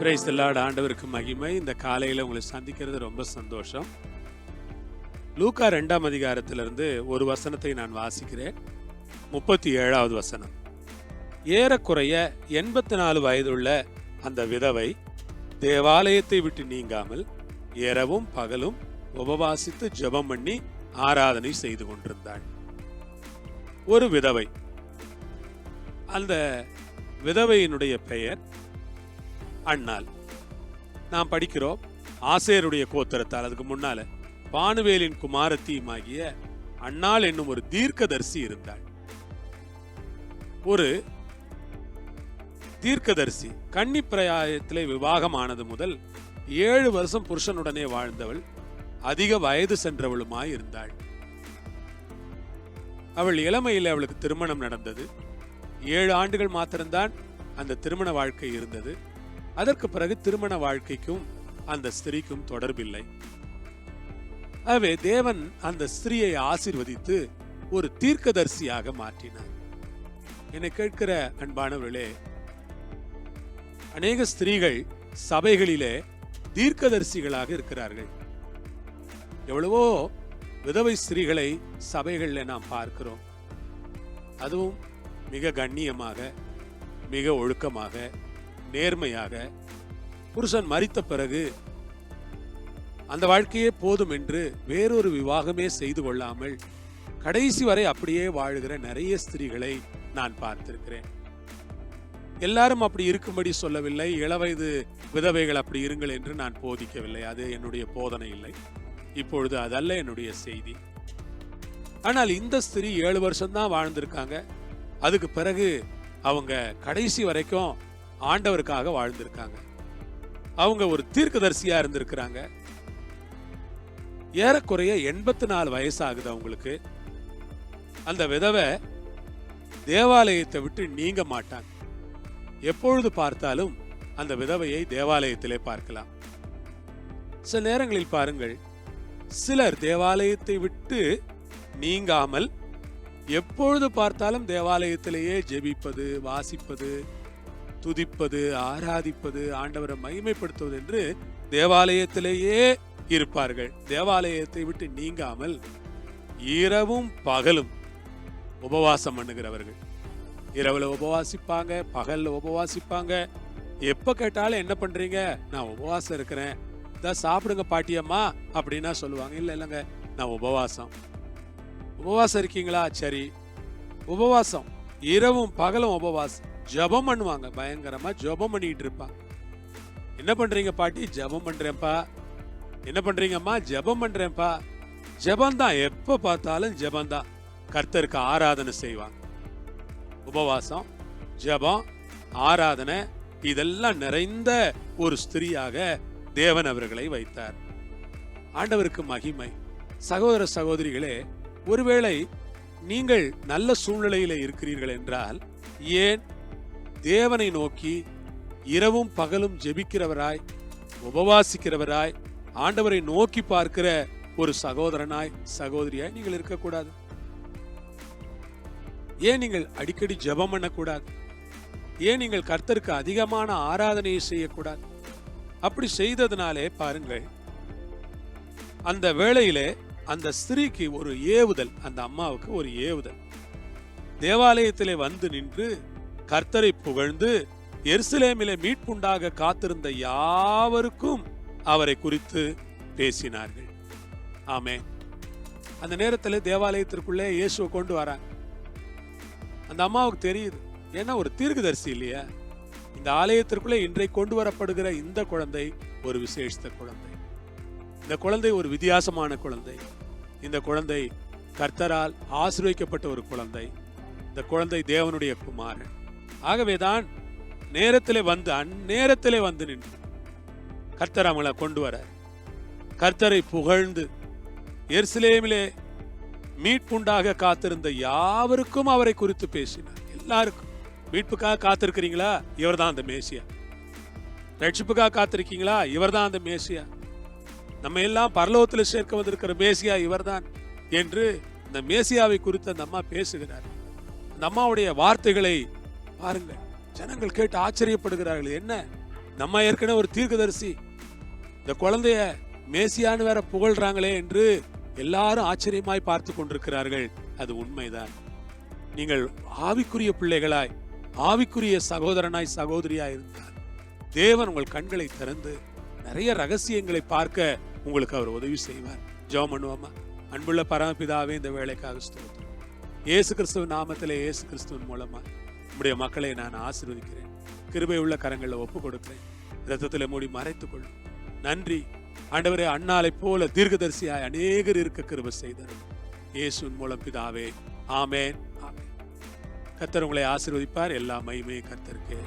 Praise the Lord. ஆண்டவருக்கு மகிமை. இந்த காலையில உங்களை சந்திக்கிறது ரொம்ப சந்தோஷம். லூக்கா 2ஆம் அதிகாரத்திலிருந்து ஒரு வசனத்தை நான் வாசிக்கிறேன். 37வது வசனம். ஏறக்குறைய 84 வயதுள்ள அந்த விதவை தேவாலயத்தை விட்டு நீங்காமல் இரவும் பகலும் உபவாசித்து ஜெபம் பண்ணி ஆராதனை செய்து கொண்டிருந்தாள். ஒரு விதவை. அந்த விதவையினுடைய பெயர் அன்னாள். நாம் படிக்கிறோம், ஆசேருடைய கோத்திரத்தால், அதுக்கு முன்னால பானுவேலின் குமாரத்தியுமாகிய அன்னாள் என்னும் ஒரு தீர்க்கதரிசி இருந்தாள். ஒரு தீர்க்கதரிசி கன்னி பிராயத்திலே விவாகமானது முதல் 7 வருஷம் புருஷனுடனே வாழ்ந்தவள், அதிக வயது சென்றவளுமாய் இருந்தாள். அவள் இளமையில் அவளுக்கு திருமணம் நடந்தது. 7 ஆண்டுகள் மாத்திரம்தான் அந்த திருமண வாழ்க்கை இருந்தது. அதற்கு பிறகு திருமண வாழ்க்கைக்கும் அந்த ஸ்திரீக்கும் தொடர்பில்லை. ஆகவே தேவன் அந்த ஸ்திரீயை ஆசீர்வதித்து ஒரு தீர்க்கதரிசியாக மாற்றினார். என்னை கேட்கிற அன்பானவர்களே, அநேக ஸ்திரீகள் சபைகளிலே தீர்க்கதரிசிகளாக இருக்கிறார்கள். எவ்வளவோ விதவை ஸ்திரீகளை சபைகளில் நாம் பார்க்கிறோம். அதுவும் மிக கண்ணியமாக, மிக ஒழுக்கமாக, நேர்மையாக, புருஷன் மரித்த பிறகு அந்த வாழ்க்கையே போதும் என்று வேறொரு விவாகமே செய்து கொள்ளாமல் கடைசி வரை அப்படியே வாழுகிற நிறைய ஸ்திரீகளை நான் பார்த்திருக்கிறேன். எல்லாரும் அப்படி இருக்கும்படி சொல்லவில்லை. இளவயது விதவைகள் அப்படி இருங்கள் என்று நான் போதிக்கவில்லை. அது என்னுடைய போதனை இல்லை. இப்பொழுது அதல்ல என்னுடைய செய்தி. ஆனால் இந்த ஸ்திரீ 7 வருஷம்தான் வாழ்ந்திருக்காங்க. அதுக்கு பிறகு அவங்க கடைசி வரைக்கும் ஆண்டவருக்காக வாழ்ந்திருக்காங்க. அவங்க ஒரு தீர்க்கதரிசியா இருந்திருக்கிறாங்க. ஏறக்குறைய 84 வயசாகுது அவங்களுக்கு. அந்த விதவை தேவாலயத்தை விட்டு நீங்க மாட்டாங்க. எப்பொழுது பார்த்தாலும் அந்த விதவையை தேவாலயத்திலே பார்க்கலாம். சில நேரங்களில் பாருங்கள், சிலர் தேவாலயத்தை விட்டு நீங்காமல் எப்பொழுது பார்த்தாலும் தேவாலயத்திலேயே ஜெபிப்பது, வாசிப்பது, துதிப்பது, ஆராதிப்பது, ஆண்டவரை மகிமைப்படுத்துவது என்று தேவாலயத்திலேயே இருப்பார்கள். தேவாலயத்தை விட்டு நீங்காமல் இரவும் பகலும் உபவாசம் பண்ணுகிறவர்கள். இரவுல உபவாசிப்பாங்க, பகல்ல உபவாசிப்பாங்க. எப்ப கேட்டாலும் என்ன பண்றீங்க? நான் உபவாசம் இருக்கிறேன். இதான் சாப்பிடுங்க பாட்டியம்மா அப்படின்னா சொல்லுவாங்க. இல்லைங்க, நான் உபவாசம். உபவாசம் இருக்கீங்களா? சரி, உபவாசம். இரவும் பகலும் உபவாசம். ஜெபம் பண்ணுவாங்க. பயங்கரமா ஜெபம் பண்ணிட்டு இருப்பாங்க. என்ன பண்றீங்க பாட்டி? ஜெபம் பண்றேன்ப்பா. என்ன பண்றீங்கம்மா? ஜெபம் பண்றேன்ப்பா. ஜெபம்தான், எப்ப பார்த்தாலும் ஜெபம்தான். கர்த்தருக்கு ஆராதனை செய்வாங்க. உபவாசம், ஜெபம், ஆராதனை, இதெல்லாம் நிறைந்த ஒரு ஸ்திரீயாக தேவன் அவர்களை வைத்தார். ஆண்டவருக்கு மகிமை. சகோதர சகோதரிகளே, ஒருவேளை நீங்கள் நல்ல சூழ்நிலையில இருக்கிறீர்கள் என்றால், ஏன் தேவனை நோக்கி இரவும் பகலும் ஜெபிக்கிறவராய், உபவாசிக்கிறவராய், ஆண்டவரை நோக்கி பார்க்கிற ஒரு சகோதரனாய், சகோதரியாய் நீங்கள் இருக்கக்கூடாது? ஏன் நீங்கள் அடிக்கடி ஜெபம் பண்ணக்கூடாது? ஏன் நீங்கள் கர்த்தருக்கு அதிகமான ஆராதனையை செய்யக்கூடாது? அப்படி செய்ததுனாலே பாருங்கள், அந்த வேளையிலே அந்த ஸ்திரீக்கு ஒரு ஏவுதல், அந்த அம்மாவுக்கு ஒரு ஏவுதல். தேவாலயத்திலே வந்து நின்று கர்த்தரை புகழ்ந்து எருசலேமிலே மீட்புண்டாக காத்திருந்த யாவருக்கும் அவரை குறித்து பேசினார்கள். ஆமென். அந்த நேரத்தில் தேவாலயத்திற்குள்ளே இயேசுவை கொண்டு வராங்க. அந்த அம்மாவுக்கு தெரியுது, ஏன்னா ஒரு தீர்க்கதரிசி இல்லையா, இந்த ஆலயத்திற்குள்ளே இன்றைக்கு கொண்டு வரப்படுகிற இந்த குழந்தை ஒரு விசேஷித்த குழந்தை. இந்த குழந்தை ஒரு வித்தியாசமான குழந்தை. இந்த குழந்தை கர்த்தரால் ஆசீர்வதிக்கப்பட்ட ஒரு குழந்தை. இந்த குழந்தை தேவனுடைய குமாரன். ஆகவேதான் நேரத்திலே வந்து, அந்நேரத்திலே வந்து நின்று கர்த்தர் அவங்களை கொண்டு வர, கர்த்தரை புகழ்ந்து எருசலேமிலே மீட்புண்டாக காத்திருந்த யாவருக்கும் அவரை குறித்து பேசினார். எல்லாருக்கும். மீட்புக்காக காத்திருக்கிறீங்களா? இவர்தான் அந்த மேசியா. ரட்சிப்புக்காக காத்திருக்கீங்களா? இவர்தான் அந்த மேசியா. நம்ம எல்லாம் பரலோகத்தில் சேர்க்க வந்திருக்கிற மேசியா இவர்தான் என்று இந்த மேசியாவை குறித்து அந்த அம்மா பேசுகிறார். அந்த அம்மாவுடைய வார்த்தைகளை பாருங்கள். ஜனங்கள் கேட்டு ஆச்சரியப்படுகிறார்கள். என்ன நம்ம ஏற்கனவே ஒரு தீர்க்கதரிசி, இந்த குழந்தைய மேசியான்னு வேற புகழ்றாங்களே என்று எல்லாரும் ஆச்சரியமாய் பார்த்து கொண்டிருக்கிறார்கள். அது உண்மைதான். நீங்கள் ஆவிக்குரிய பிள்ளைகளாய், ஆவிக்குரிய சகோதரனாய் சகோதரியாய் இருந்தால் தேவன் உங்கள் கண்களை திறந்து நிறைய ரகசியங்களை பார்க்க உங்களுக்கு அவர் உதவி செய்வார். ஜெபம் பண்ணுவோமா? அன்புள்ள பரமபிதாவே, இந்த வேலைக்காக ஸ்தோத்திரம். இயேசு கிறிஸ்துவின் நாமத்திலே, இயேசு கிறிஸ்துவின் மூலமா உம்முடைய மக்களை நான் ஆசீர்வதிக்கிறேன். கிருபை உள்ள கரங்களில் ஒப்பு கொடுக்கிறேன். இரத்தத்திலே மூடி மறைத்துக் கொள்ளும். நன்றி ஆண்டவரே. அன்னாலை போல தீர்க்கதரிசியாய் அநேகர் இருக்க கிருபை செய்தார். இயேசுவின் மூலம் பிதாவே, ஆமென், ஆமென். கர்த்தர் உங்களை ஆசீர்வதிப்பார். எல்லா மகிமையும் கர்த்தருக்கே.